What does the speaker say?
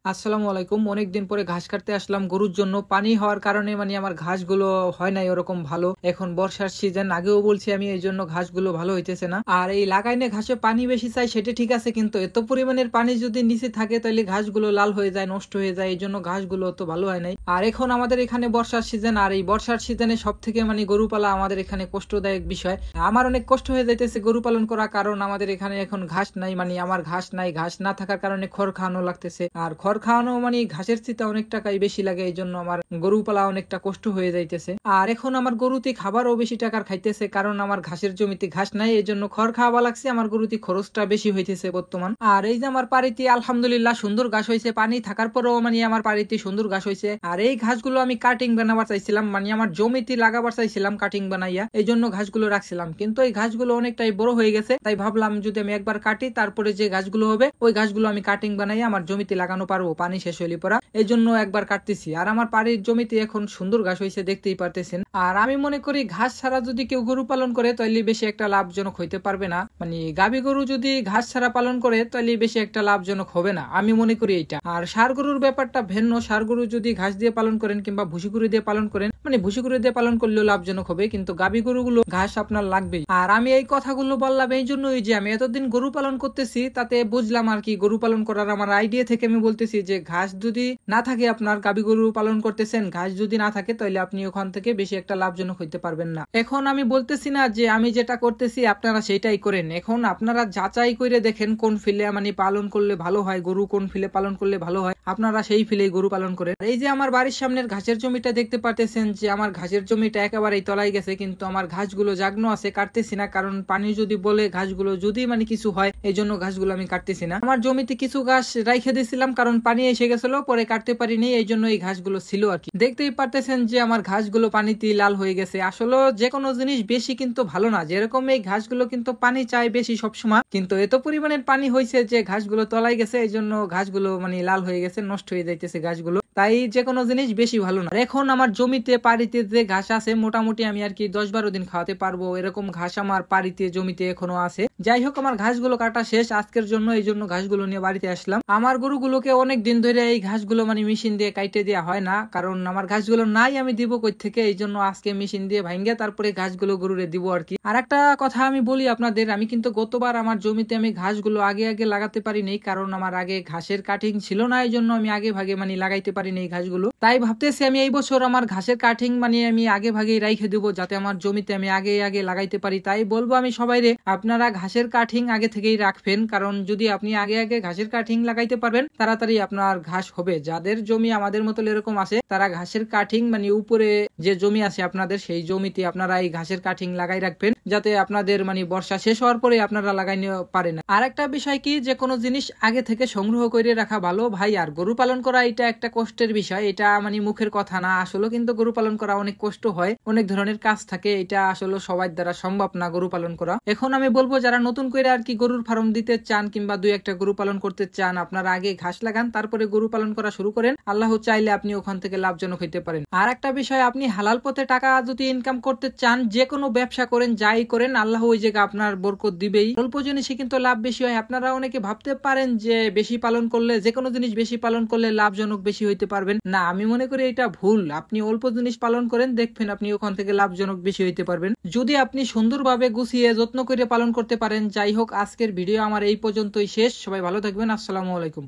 আসসালামু আলাইকুম। অনেকদিন পরে ঘাস কাটতে আসলাম গরুর জন্য। পানি হওয়ার কারণে আমার ঘাসগুলো হয় নাই ওরকম ভালো। এখন বর্ষার সিজন, আগেও বলছি আমি, এইজন্য ঘাসগুলো ভালো হইতেছে না। আর এই লাগাইনে ঘাসে পানি বেশি চাই সেটা ঠিক আছে, কিন্তু এত পরিমাণের পানি যদি নিচে থাকে তাহলে ঘাসগুলো লাল হয়ে যায়, নষ্ট হয়ে যায়। এই জন্য ঘাসগুলো অত ভালো হয় নাই। আর এখন আমাদের এখানে বর্ষার সিজন, আর এই বর্ষার সিজনে সব থেকে গরু পালা আমাদের এখানে কষ্টদায়ক বিষয়। আমার অনেক কষ্ট হয়ে যাইতেছে গরু পালন করা, কারণ আমাদের এখানে এখন ঘাস নাই। আমার ঘাস নাই, ঘাস না থাকার কারণে খড় খাওয়ানো লাগতেছে। আর খড় খাওয়ানো ঘাসের চিতা অনেক টাকাই বেশি লাগে, এই জন্য আমার গরু পালা অনেকটা কষ্ট হয়ে যাইতেছে। আর এখন আমার গরুতে খাবারও বেশি টাকার খাইতেছে, কারণ আমার ঘাসের জমিতে ঘাস নাই, এই জন্য খড় খাওয়া লাগছে। আমার গরুতে খরচটা বেশি হইতেছে বর্তমান। আর এই যে আমার বাড়িতে আলহামদুলিল্লাহ সুন্দর ঘাস হয়েছে, পানি থাকার পরেও আমার বাড়িতে সুন্দর ঘাস হয়েছে। আর এই ঘাসগুলো আমি কাটিং বানাবার চাইছিলাম, আমার জমিতে লাগাবার চাইছিলাম কাটিং বানাইয়া, এই জন্য ঘাসগুলো রাখছিলাম। কিন্তু এই ঘাসগুলো অনেকটাই বড় হয়ে গেছে, তাই ভাবলাম যদি আমি একবার কাটি তারপরে যে ঘাসগুলো হবে ওই ঘাসগুলো আমি কাটিং বানাইয়া আমার জমিতে লাগানো পারবো পানি শেষ হইলে পরা। এই জন্য একবার কাটতেছি। আর আমার বাড়ির জমিতে এখন সুন্দর ঘাস হয়েছে, দেখতেই পারতেছেন। আর আমি মনে করি ঘাস ছাড়া যদি কেউ গরু পালন করে তাহলে বেশি একটা লাভজনক হইতে পারবে না। গাভী গরু যদি ঘাস ছাড়া পালন করে তাহলে বেশি একটা লাভজনক হবে না, আমি মনে করি এইটা। আর ষাঁড় গরুর ব্যাপারটা ভিন্ন। ষাঁড় গরু যদি ঘাস দিয়ে পালন করেন কিংবা ভুসি করে দিয়ে পালন করেন, ভুসি করে দিয়ে পালন করলেও লাভজনক হবে, কিন্তু গাভী গরুগুলো ঘাস আপনার লাগবেই। আর আমি এই কথাগুলো বললাম এই জন্যই যে আমি এতদিন গরু পালন করতেছি, তাতে বুঝলাম আর কি গরু পালন করার আমার আইডিয়া থেকে আমি বলতেছি যে ঘাস যদি না থাকে, আপনার গাভী গরু পালন করতেছেন, ঘাস যদি না থাকে তাহলে আপনি ওখান থেকে বেশি একটা লাভজনক হইতে পারবেন না। এখন আমি বলতেছি না যে আমি যেটা করতেছি আপনারা সেটাই করেন। এখন আপনারা যাচাই করে দেখেন কোন ফিলে পালন করলে ভালো হয়, গরু কোন ফিলে পালন করলে ভালো হয়, আপনারা সেই ফিলেই গরু পালন করেন। এই যে আমার বাড়ির সামনের ঘাসের জমিটা দেখতে পারতেছেন যে আমার ঘাসের জমিটা একেবারেই তলায় গেছে, কিন্তু আমার ঘাসগুলো জাগনো আছে, কাটতেছি না, কারণ পানি যদি বলে ঘাসগুলো যদি কিছু হয়, এই জন্য ঘাসগুলো আমি কাটতেছি না। আমার জমিতে কিছু ঘাস রাইখে দিয়েছিলাম, কারণ পানি এসে গেছিল, পরে কাটতে পারিনি, এই জন্য এই ঘাসগুলো ছিল আর কি। দেখতেই পারতেছেন যে আমার ঘাসগুলো পানিতে লাল হয়ে গেছে। আসলে যে কোনো জিনিস বেশি কিন্তু ভালো না, যেরকম এই ঘাসগুলো কিন্তু পানি চায় বেশি সবসময়, কিন্তু এত পরিমাণের পানি হয়েছে যে ঘাসগুলো তলায় গেছে, এই জন্য ঘাসগুলো লাল হয়ে গেছে, নষ্ট হয়ে যাইতেছে ঘাসগুলো। তাই যে কোনো জিনিস বেশি ভালো না। এখন আমার জমিতে পাড়িতে যে ঘাস আছে মোটামুটি আমি আর কি 10-12 দিন খাওয়াতে পারবো, এরকম ঘাস আমার পাড়িতে জমিতে এখনো আছে। যাই হোক, আমার ঘাসগুলো কাটা শেষ আজকের জন্য, এই জন্য ঘাসগুলো নিয়ে বাড়িতে আসলাম। আমার গরুগুলোকে অনেক দিন ধরে এই ঘাসগুলো মেশিন দিয়ে কাইটে দেওয়া হয় না, কারণ আমার ঘাসগুলো নাই, আমি দিব কই থেকে, এই জন্য আজকে মেশিন দিয়ে ভাঙ্গে তারপরে ঘাসগুলো গরুরে দিব আর কি। আর একটা কথা আমি বলি আপনাদের, আমি কিন্তু গতবার আমার জমিতে আমি ঘাসগুলো আগে আগে লাগাতে পারিনি, কারণ আমার আগে ঘাসের কাটিং ছিল না, এই জন্য আমি আগে ভাগে লাগাইতে পারিনি এই ঘাসগুলো। তাই ভাবতেছি আমি এই বছর আমার ঘাসের কাটিং আমি আগে ভাগে রাইখে দেবো, যাতে আমার জমিতে আমি আগে আগে লাগাইতে পারি। তাই বলবো আমি সবাইরে, আপনারা ঘাসের কাটিং আগে থেকেই রাখবেন, কারণ যদি আপনি আগে আগে ঘাসের কাটিং লাগাইতে পারবেন তাড়াতাড়ি আপনার ঘাস হবে। যাদের জমি আমাদের মতো এরকম আছে, তারা ঘাসের কাটিং উপরে যে জমি আছে আপনাদের, সেই জমিতে আপনারা এই ঘাসের কাটিং লাগাই রাখবেন, যাতে আপনাদের বর্ষা শেষ হওয়ার পরে আপনারা লাগাই নিতে পারেন। আর একটা বিষয় কি, যে কোনো জিনিস আগে থেকে সংগ্রহ করে রাখা ভালো ভাই। আর গরু পালন করা এটা একটা কষ্টের বিষয়, এটা মুখের কথা না, আসলে কিন্তু গরু পালন করা অনেক কষ্ট হয়, অনেক ধরনের কাজ থাকে, এটা আসলে সবার দ্বারা সম্ভব না গরু পালন করা। এখন আমি বলবো যারা নতুন করে আর কি গরুর ফার্ম দিতে চান কিংবা 2-1টা গরু পালন করতে চান, আপনারা আগে ঘাস লাগান, তারপরে গরু পালন করা শুরু করেন। আল্লাহ চাইলে আপনি ওখান থেকে লাভজনক হইতে পারেন। আর একটা বিষয়, আপনি হালাল পথে টাকা যদি ইনকাম করতে চান, যে কোনো ব্যবসা করেন, যাই করেন, আল্লাহ ওই জায়গা আপনার বরকত দিবেই। অল্প জিনিসে কিন্তু লাভ বেশি হয়। আপনারা অনেকে ভাবতে পারেন যে বেশি পালন করলে, যে কোনো জিনিস বেশি পালন করলে লাভজনক বেশি হইতে পারবেন না, আমি মনে করি এটা ভুল। আপনি অল্প জিনিস পালন করেন, দেখবেন আপনি ওখান থেকে লাভজনক বেশি হইতে পারবেন, যদি আপনি সুন্দরভাবে গুছিয়ে যত্ন করে পালন করতে পারেন। যাই হোক, আজকের ভিডিও আমার এই পর্যন্তই শেষ। সবাই ভালো থাকবেন। আসসালামু আলাইকুম।